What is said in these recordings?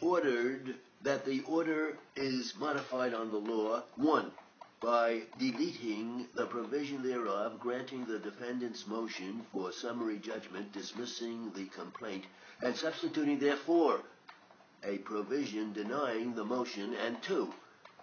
ordered that the order is modified on the law, 1, by deleting the provision thereof granting the defendant's motion for summary judgment dismissing the complaint and substituting therefore a provision denying the motion, and 2,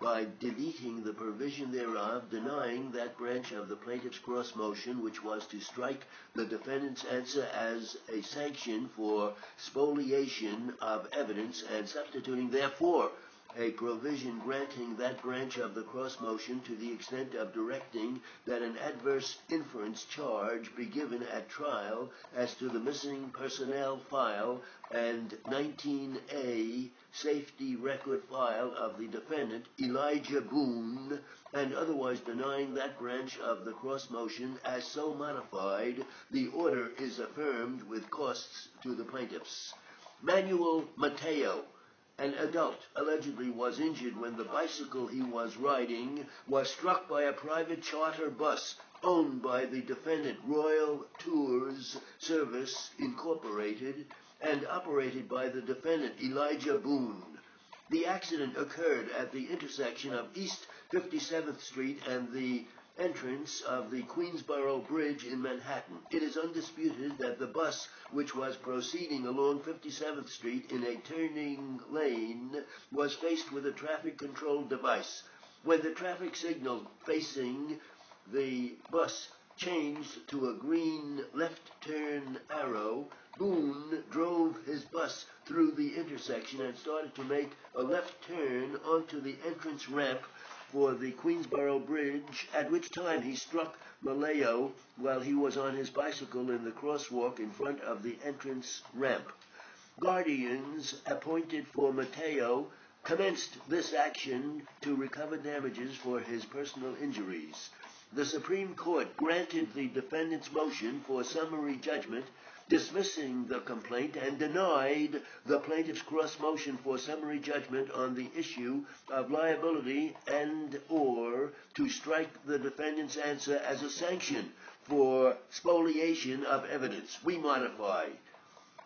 by deleting the provision thereof denying that branch of the plaintiff's cross motion which was to strike the defendant's answer as a sanction for spoliation of evidence and substituting therefore a provision granting that branch of the cross motion to the extent of directing that an adverse inference charge be given at trial as to the missing personnel file and 19A safety record file of the defendant, Elijah Boone, and otherwise denying that branch of the cross motion as so modified, the order is affirmed with costs to the plaintiffs. Manuel Mateo, an adult, allegedly was injured when the bicycle he was riding was struck by a private charter bus owned by the defendant, Royal Tours Service Incorporated, and operated by the defendant, Elijah Boone. The accident occurred at the intersection of East 57th Street and the entrance of the Queensboro Bridge in Manhattan. It is undisputed that the bus, which was proceeding along 57th Street in a turning lane, was faced with a traffic control device. When the traffic signal facing the bus changed to a green left turn arrow, Boone drove his bus through the intersection and started to make a left turn onto the entrance ramp for the Queensboro Bridge, at which time he struck Maleo while he was on his bicycle in the crosswalk in front of the entrance ramp. Guardians appointed for Mateo commenced this action to recover damages for his personal injuries. The Supreme Court granted the defendant's motion for summary judgment, dismissing the complaint, and denied the plaintiff's cross motion for summary judgment on the issue of liability and or to strike the defendant's answer as a sanction for spoliation of evidence. We modify.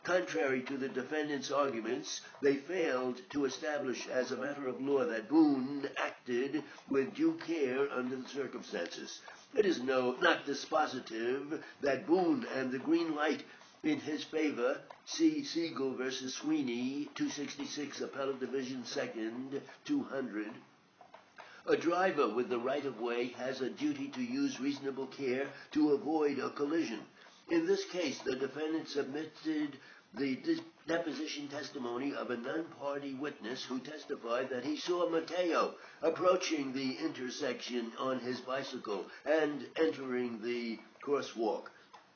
Contrary to the defendant's arguments, they failed to establish as a matter of law that Boone acted with due care under the circumstances. It is not dispositive that Boone and the green light in his favor, see Siegel v. Sweeney, 266 Appellate Division 2nd, 200. A driver with the right-of-way has a duty to use reasonable care to avoid a collision. In this case, the defendant submitted the deposition testimony of a non-party witness who testified that he saw Mateo approaching the intersection on his bicycle and entering the crosswalk.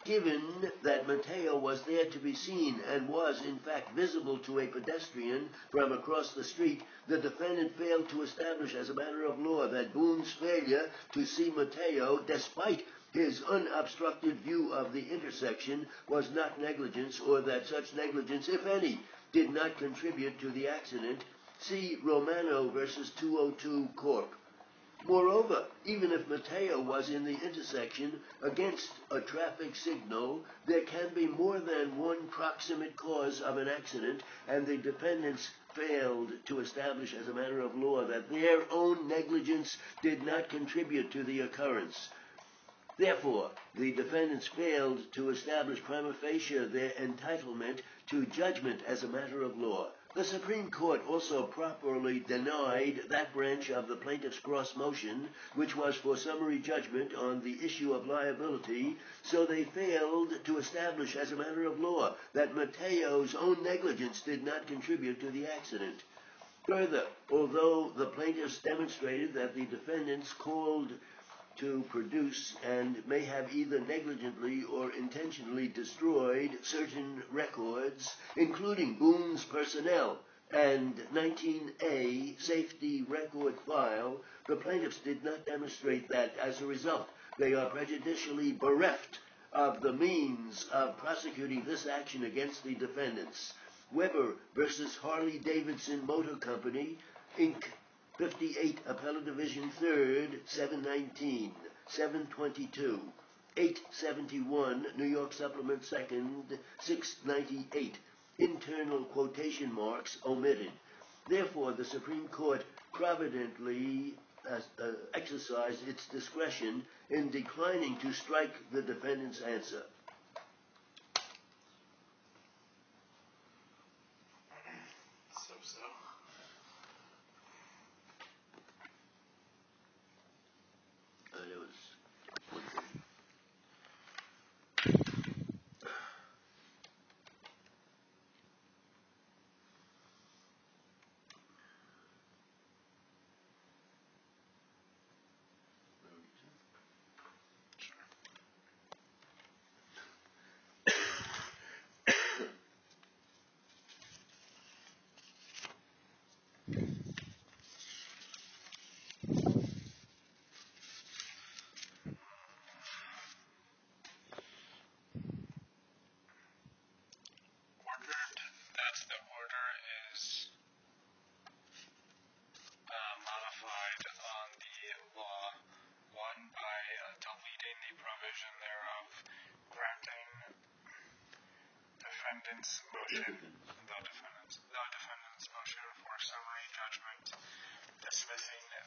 Given that Mateo was there to be seen and was, in fact, visible to a pedestrian from across the street, the defendant failed to establish as a matter of law that Boone's failure to see Mateo, despite his unobstructed view of the intersection, was not negligence, or that such negligence, if any, did not contribute to the accident. See Romano v. 202 Corp. Moreover, even if Mateo was in the intersection against a traffic signal, there can be more than one proximate cause of an accident, and the defendants failed to establish as a matter of law that their own negligence did not contribute to the occurrence. Therefore, the defendants failed to establish prima facie their entitlement to judgment as a matter of law. The Supreme Court also properly denied that branch of the plaintiff's cross motion, which was for summary judgment on the issue of liability, so they failed to establish as a matter of law that Mateo's own negligence did not contribute to the accident. Further, although the plaintiffs demonstrated that the defendants called to produce and may have either negligently or intentionally destroyed certain records, including Boone's personnel and 19A safety record file, the plaintiffs did not demonstrate that, as a result, they are prejudicially bereft of the means of prosecuting this action against the defendants. Weber v. Harley-Davidson Motor Company, Inc., 58 Appellate Division 3rd, 719, 722, 871, New York Supplement 2nd, 698. Internal quotation marks omitted. Therefore, the Supreme Court providently exercised its discretion in declining to strike the defendant's answer. So. There was one thing. The order is modified on the law, one by deleting the provision thereof, granting defendant's motion, the defendant's motion for summary judgment, dismissing the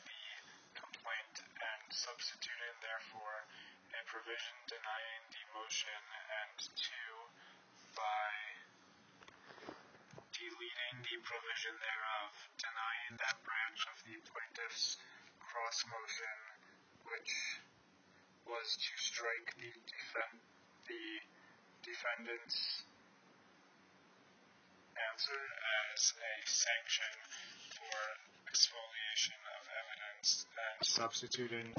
complaint and substituting therefore a provision denying the motion, and two, by deleting the provision thereof, denying that branch of the plaintiff's cross motion, which was to strike the defendant's answer as a sanction for exfoliation of evidence, and substituting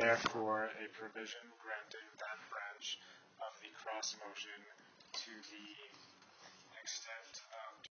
therefore a provision granting that branch of the cross motion to the